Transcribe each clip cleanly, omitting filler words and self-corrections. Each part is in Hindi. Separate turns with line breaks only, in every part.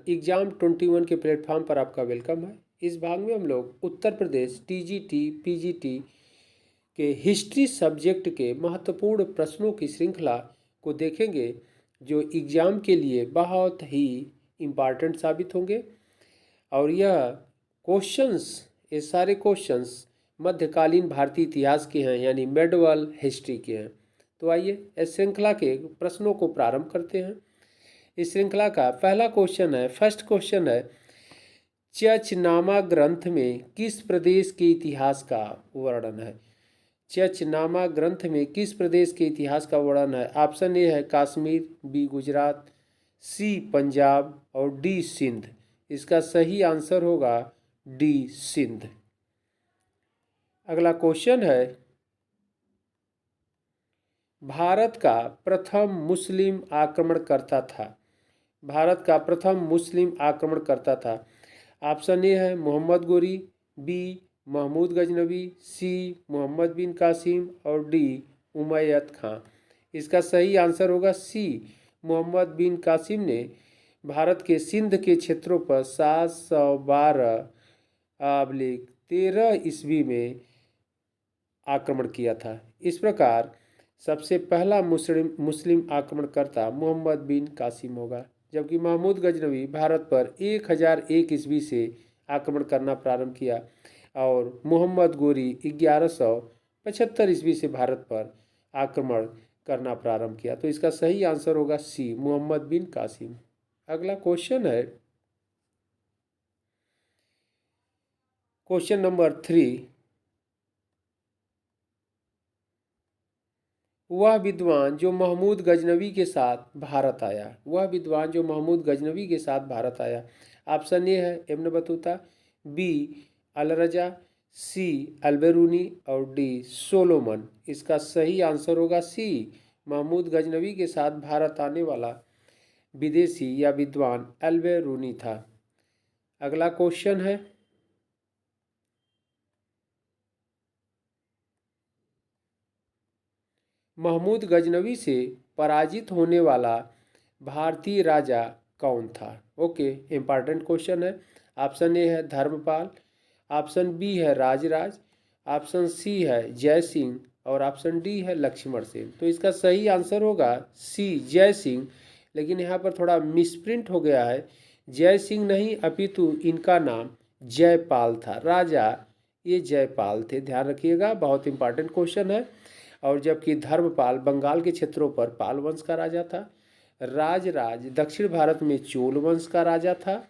एग्ज़ाम 21 के प्लेटफॉर्म पर आपका वेलकम है। इस भाग में हम लोग उत्तर प्रदेश टीजीटी पीजीटी के हिस्ट्री सब्जेक्ट के महत्वपूर्ण प्रश्नों की श्रृंखला को देखेंगे, जो एग्ज़ाम के लिए बहुत ही इम्पॉर्टेंट साबित होंगे। और यह क्वेश्चंस, ये सारे क्वेश्चंस मध्यकालीन भारतीय इतिहास के हैं, यानी मेडिवल हिस्ट्री के हैं। तो आइए इस श्रृंखला के प्रश्नों को प्रारंभ करते हैं। इस श्रृंखला का पहला क्वेश्चन है, फर्स्ट क्वेश्चन है, चचनामा ग्रंथ में किस प्रदेश के इतिहास का वर्णन है? चचनामा ग्रंथ में किस प्रदेश के इतिहास का वर्णन है? ऑप्शन ए है कश्मीर, बी गुजरात, सी पंजाब और डी सिंध। इसका सही आंसर होगा डी सिंध। अगला क्वेश्चन है, भारत का प्रथम मुस्लिम आक्रमणकर्ता था। भारत का प्रथम मुस्लिम आक्रमणकर्ता था। ऑप्शन ए है मोहम्मद गोरी, बी महमूद गजनवी, सी मोहम्मद बिन कासिम और डी उमैयद खां। इसका सही आंसर होगा सी मोहम्मद बिन कासिम ने भारत के सिंध के क्षेत्रों पर 712/13 ईस्वी में आक्रमण किया था। इस प्रकार सबसे पहला मुस्लिम आक्रमणकर्ता मोहम्मद बिन कासिम होगा, जबकि महमूद गजनवी भारत पर 1001 ईस्वी से आक्रमण करना प्रारंभ किया और मोहम्मद गोरी 1175 ईस्वी से भारत पर आक्रमण करना प्रारंभ किया। तो इसका सही आंसर होगा सी मोहम्मद बिन कासिम। अगला क्वेश्चन है, क्वेश्चन नंबर 3, वह विद्वान जो महमूद गजनवी के साथ भारत आया। वह विद्वान जो महमूद गजनवी के साथ भारत आया। ऑप्शन ए है इब्न बतूता, बी अलरजा, सी अल्बेरूनी और डी सोलोमन। इसका सही आंसर होगा सी महमूद गजनवी के साथ भारत आने वाला विदेशी या विद्वान अल्बेरूनी था। अगला क्वेश्चन है, महमूद गजनवी से पराजित होने वाला भारतीय राजा कौन था? ओके, इम्पॉर्टेंट क्वेश्चन है। ऑप्शन ए है धर्मपाल, ऑप्शन बी है राजराज, ऑप्शन सी है जय सिंह और ऑप्शन डी है लक्ष्मण सेन। तो इसका सही आंसर होगा सी जय सिंह, लेकिन यहाँ पर थोड़ा मिसप्रिंट हो गया है। जय सिंह नहीं अपितु इनका नाम जयपाल था। राजा ये जयपाल थे, ध्यान रखिएगा, बहुत इंपॉर्टेंट क्वेश्चन है। और जबकि धर्मपाल बंगाल के क्षेत्रों पर पाल वंश का राजा था, राजराज दक्षिण भारत में चोल वंश का राजा था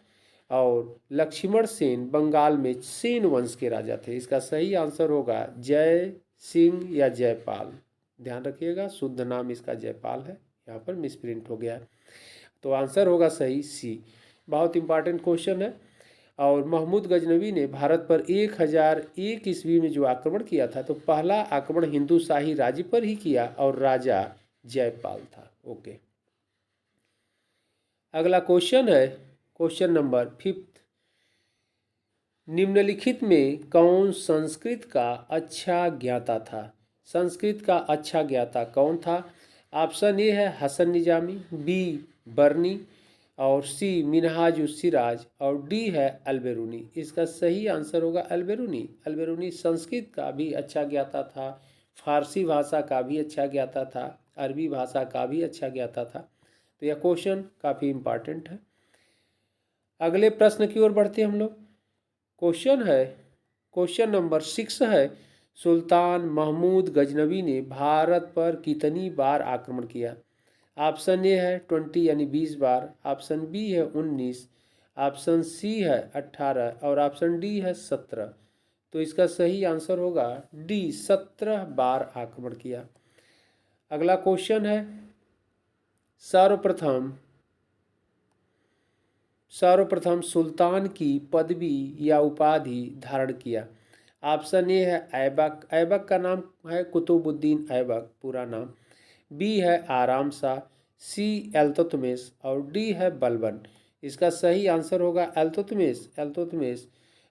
और लक्ष्मण सेन बंगाल में सेन वंश के राजा थे। इसका सही आंसर होगा जय सिंह या जयपाल। ध्यान रखिएगा, शुद्ध नाम इसका जयपाल है, यहाँ पर मिसप्रिंट हो गया है। तो आंसर होगा सही सी। बहुत इंपॉर्टेंट क्वेश्चन है। और महमूद गजनवी ने भारत पर 1001 ईस्वी में जो आक्रमण किया था, तो पहला आक्रमण हिंदू शाही राज्य पर ही किया और राजा जयपाल था। ओके, अगला क्वेश्चन है, क्वेश्चन नंबर 5, निम्नलिखित में कौन संस्कृत का अच्छा ज्ञाता था? संस्कृत का अच्छा ज्ञाता कौन था? ऑप्शन ए है हसन निजामी, बी बर्नी और सी मिनहाज उस सिराज और डी है अल्बेरूनी। इसका सही आंसर होगा अल्बेरूनी। अल्बेरूनी संस्कृत का भी अच्छा ज्ञाता था, फारसी भाषा का भी अच्छा ज्ञाता था, अरबी भाषा का भी अच्छा ज्ञाता था। तो यह क्वेश्चन काफ़ी इम्पॉर्टेंट है। अगले प्रश्न की ओर बढ़ते हैं हम लोग। क्वेश्चन है, क्वेश्चन नंबर 6 है, सुल्तान महमूद गजनवी ने भारत पर कितनी बार आक्रमण किया? ऑप्शन ए है 20 यानी 20 बार, ऑप्शन बी है 19, ऑप्शन सी है 18 और ऑप्शन डी है 17। तो इसका सही आंसर होगा डी 17 बार आक्रमण किया। अगला क्वेश्चन है, सर्वप्रथम सुल्तान की पदवी या उपाधि धारण किया। ऑप्शन ए है ऐबक, ऐबक का नाम है कुतुबुद्दीन ऐबक पूरा नाम, बी है आराम शाह, सी एल्तुतमिश और डी है बलबन। इसका सही आंसर होगा एल्तुतमिश। एल्तुतमिश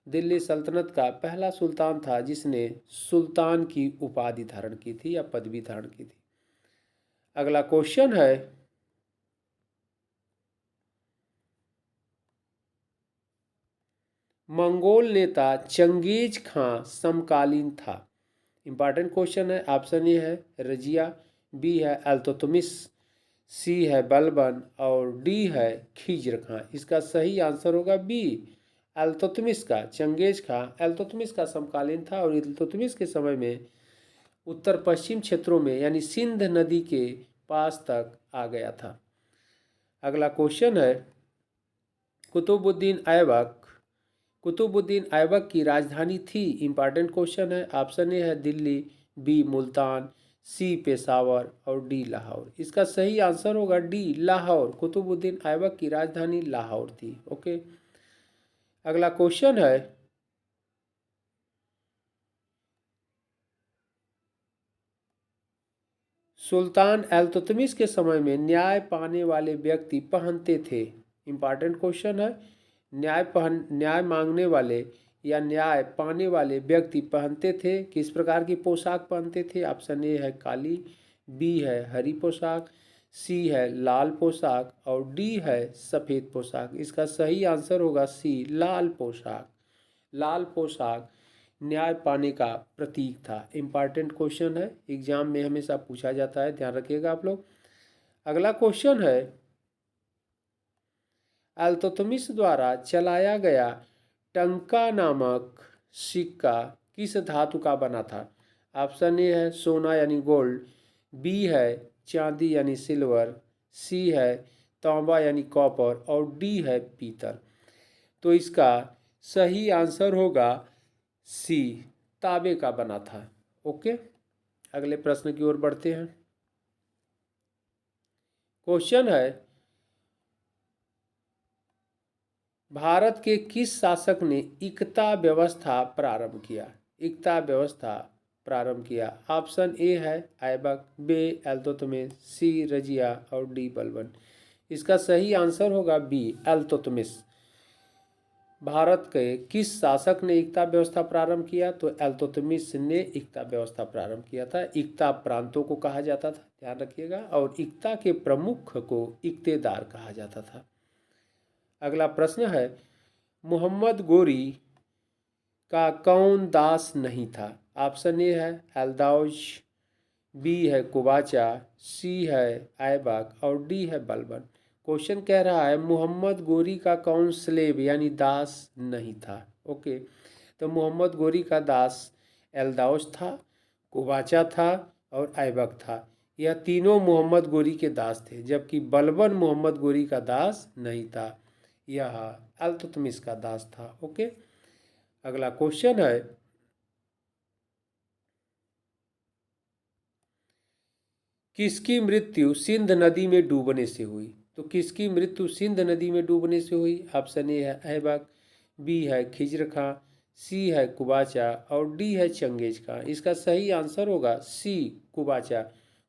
दिल्ली सल्तनत का पहला सुल्तान था जिसने सुल्तान की उपाधि धारण की थी या पदवी धारण की थी। अगला क्वेश्चन है, मंगोल नेता चंगेज खां समकालीन था? इंपॉर्टेंट क्वेश्चन है। ऑप्शन ए है रजिया, बी है अल्तुतमिश, सी है बलबन और डी है खिज्र खां। इसका सही आंसर होगा बी, अल्तुतमिश का। चंगेज खां अल्तुतमिश का समकालीन था और इल्तुतमिश के समय में उत्तर पश्चिम क्षेत्रों में यानी सिंध नदी के पास तक आ गया था। अगला क्वेश्चन है, कुतुबुद्दीन ऐबक कुतुबुद्दीन ऐबक की राजधानी थी? इंपॉर्टेंट क्वेश्चन है। ऑप्शन ए है दिल्ली, बी मुल्तान, सी पेशावर और डी लाहौर। इसका सही आंसर होगा डी लाहौर। कुतुबुद्दीन ऐबक की राजधानी लाहौर थी। ओके, अगला क्वेश्चन है, सुल्तान इल्तुतमिश के समय में न्याय पाने वाले व्यक्ति पहनते थे? इंपॉर्टेंट क्वेश्चन है। न्याय मांगने वाले या न्याय पाने वाले व्यक्ति पहनते थे, किस प्रकार की पोशाक पहनते थे? ऑप्शन ए है काली, बी है हरी पोशाक, सी है लाल पोशाक और डी है सफ़ेद पोशाक। इसका सही आंसर होगा सी, लाल पोशाक। लाल पोशाक न्याय पाने का प्रतीक था। इम्पॉर्टेंट क्वेश्चन है, एग्जाम में हमेशा पूछा जाता है, ध्यान रखिएगा आप लोग। अगला क्वेश्चन है, इल्तुतमिश द्वारा चलाया गया टंका नामक सिक्का किस धातु का बना था? ऑप्शन ए है सोना यानी गोल्ड, बी है चांदी यानी सिल्वर, सी है तांबा यानी कॉपर और डी है पीतल। तो इसका सही आंसर होगा सी, तांबे का बना था। ओके, अगले प्रश्न की ओर बढ़ते हैं। क्वेश्चन है, भारत के किस शासक ने इक्ता व्यवस्था प्रारंभ किया? इक्ता व्यवस्था प्रारंभ किया। ऑप्शन ए है ऐबक, बी इल्तुतमिश, सी रजिया और डी बलबन। इसका सही आंसर होगा बी, इल्तुतमिश। भारत के किस शासक ने इक्ता व्यवस्था प्रारंभ किया? तो इल्तुतमिश ने इक्ता व्यवस्था प्रारंभ किया था। इक्ता प्रांतों को कहा जाता था, ध्यान रखिएगा, और इक्ता के प्रमुख को इक्तेदार कहा जाता था। अगला प्रश्न है, मोहम्मद गोरी का कौन दास नहीं था? ऑप्शन ए है एल्दाउज, बी है कुबाचा, सी है ऐबक और डी है बलबन। क्वेश्चन कह रहा है मोहम्मद गोरी का कौन स्लेव यानी दास नहीं था? ओके, तो मोहम्मद गोरी का दास एल्दाउज था, कुबाचा था और ऐबक था। यह तीनों मोहम्मद गोरी के दास थे, जबकि बलबन मोहम्मद गोरी का दास नहीं था, यह इल्तुतमिश का दास था। ओके, अगला क्वेश्चन है, किसकी मृत्यु सिंध नदी में डूबने से हुई? तो किसकी मृत्यु सिंध नदी में डूबने से हुई? ऑप्शन ए है ऐबक, बी है खिज्र खां, सी है कुबाचा और डी है चंगेज खां। इसका सही आंसर होगा सी, कुबाचा।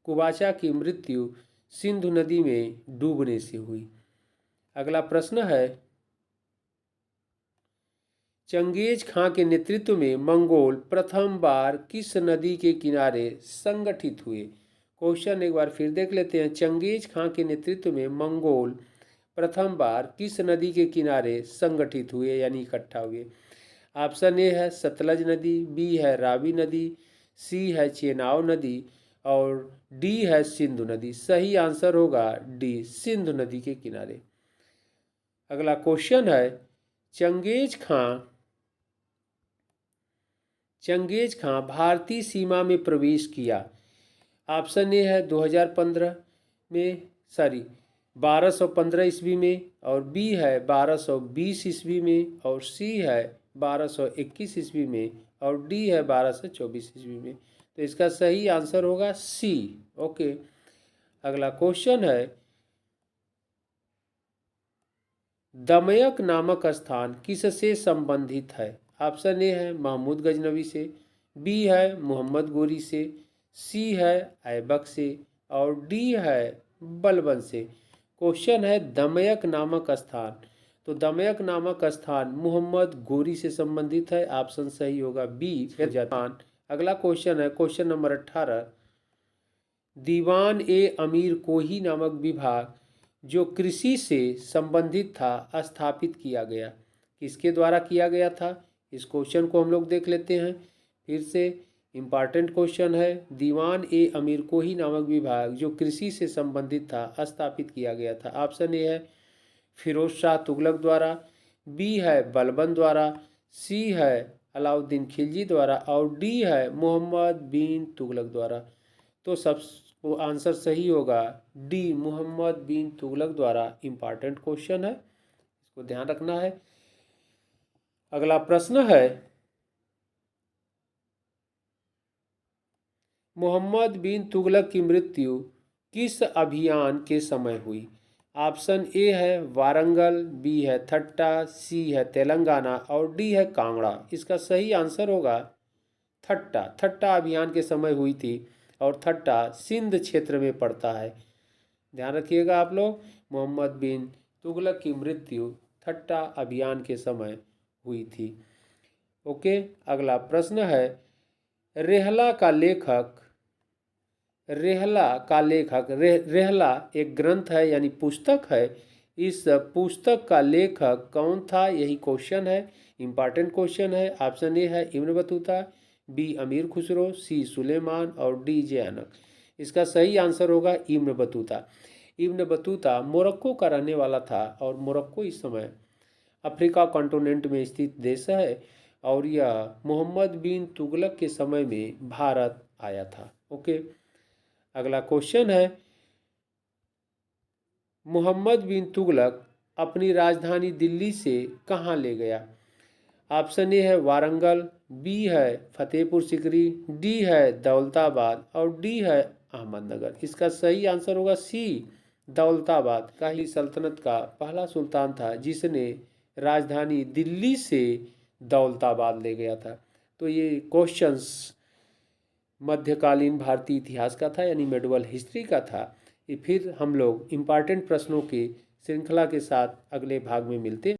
कुबाचा की मृत्यु सिंधु नदी में डूबने से हुई। अगला प्रश्न है, चंगेज खां के नेतृत्व में मंगोल प्रथम बार किस नदी के किनारे संगठित हुए? क्वेश्चन एक बार फिर देख लेते हैं। चंगेज खां के नेतृत्व में मंगोल प्रथम बार किस नदी के किनारे संगठित हुए यानी इकट्ठा हुए? ऑप्शन ए है सतलज नदी, बी है रावी नदी, सी है चेनाब नदी और डी है सिंधु नदी। सही आंसर होगा डी, सिंधु नदी के किनारे। अगला क्वेश्चन है, चंगेज खां भारतीय सीमा में प्रवेश किया। ऑप्शन ए है 2015 में, 1215 ईस्वी में और बी है 1220 ईस्वी में और सी है 1221 ईस्वी में और डी है 1224 ईस्वी में। तो इसका सही आंसर होगा सी। ओके, अगला क्वेश्चन है, दमयक नामक स्थान किससे संबंधित है? ऑप्शन ए है महमूद गजनवी से, बी है मोहम्मद गोरी से, सी है ऐबक से और डी है बलबन से। क्वेश्चन है दमयक नामक स्थान, तो दमयक नामक स्थान मोहम्मद गोरी से संबंधित है। ऑप्शन सही होगा बी, स्थान। अगला क्वेश्चन है क्वेश्चन नंबर 18, दीवान ए अमीर कोही नामक विभाग जो कृषि से संबंधित था स्थापित किया गया? किसके द्वारा किया गया था? इस क्वेश्चन को हम लोग देख लेते हैं फिर से। इम्पॉर्टेंट क्वेश्चन है। दीवान ए अमीर कोही नामक विभाग जो कृषि से संबंधित था स्थापित किया गया था। ऑप्शन ए है फिरोज शाह तुगलक द्वारा, बी है बलबन द्वारा, सी है अलाउद्दीन खिलजी द्वारा और डी है मोहम्मद बिन तुगलक द्वारा। तो सबको आंसर सही होगा डी, मोहम्मद बिन तुगलक द्वारा। इम्पॉर्टेंट क्वेश्चन है, इसको ध्यान रखना है। अगला प्रश्न है, मोहम्मद बिन तुगलक की मृत्यु किस अभियान के समय हुई? ऑप्शन ए है वारंगल, बी है थट्टा, सी है तेलंगाना और डी है कांगड़ा। इसका सही आंसर होगा थट्टा। थट्टा अभियान के समय हुई थी और थट्टा सिंध क्षेत्र में पड़ता है। ध्यान रखिएगा आप लोग, मोहम्मद बिन तुगलक की मृत्यु थट्टा अभियान के समय हुई थी। ओके, अगला प्रश्न है, रेहला रेहला एक ग्रंथ है यानी पुस्तक है। इस पुस्तक का लेखक कौन था? यही क्वेश्चन है, इंपॉर्टेंट क्वेश्चन है। ऑप्शन ए है इब्न बतूता, बी अमीर खुसरो, सी सुलेमान और डी जयानक। इसका सही आंसर होगा Ibn Battuta. Ibn Battuta Morocco का रहने वाला था और मोरक्को इस समय अफ्रीका कॉन्टिनेंट में स्थित देश है और यह मोहम्मद बिन तुगलक के समय में भारत आया था। ओके, अगला क्वेश्चन है, मोहम्मद बिन तुगलक अपनी राजधानी दिल्ली से कहाँ ले गया? ऑप्शन ए है वारंगल, बी है फतेहपुर सिकरी, डी है दौलताबाद और डी है अहमदनगर। इसका सही आंसर होगा सी, दौलताबाद। काली सल्तनत का पहला सुल्तान था जिसने राजधानी दिल्ली से दौलताबाद ले गया था। तो ये क्वेश्चंस मध्यकालीन भारतीय इतिहास का था यानी मेडिवल हिस्ट्री का था। ये फिर हम लोग इम्पॉर्टेंट प्रश्नों की श्रृंखला के साथ अगले भाग में मिलते हैं।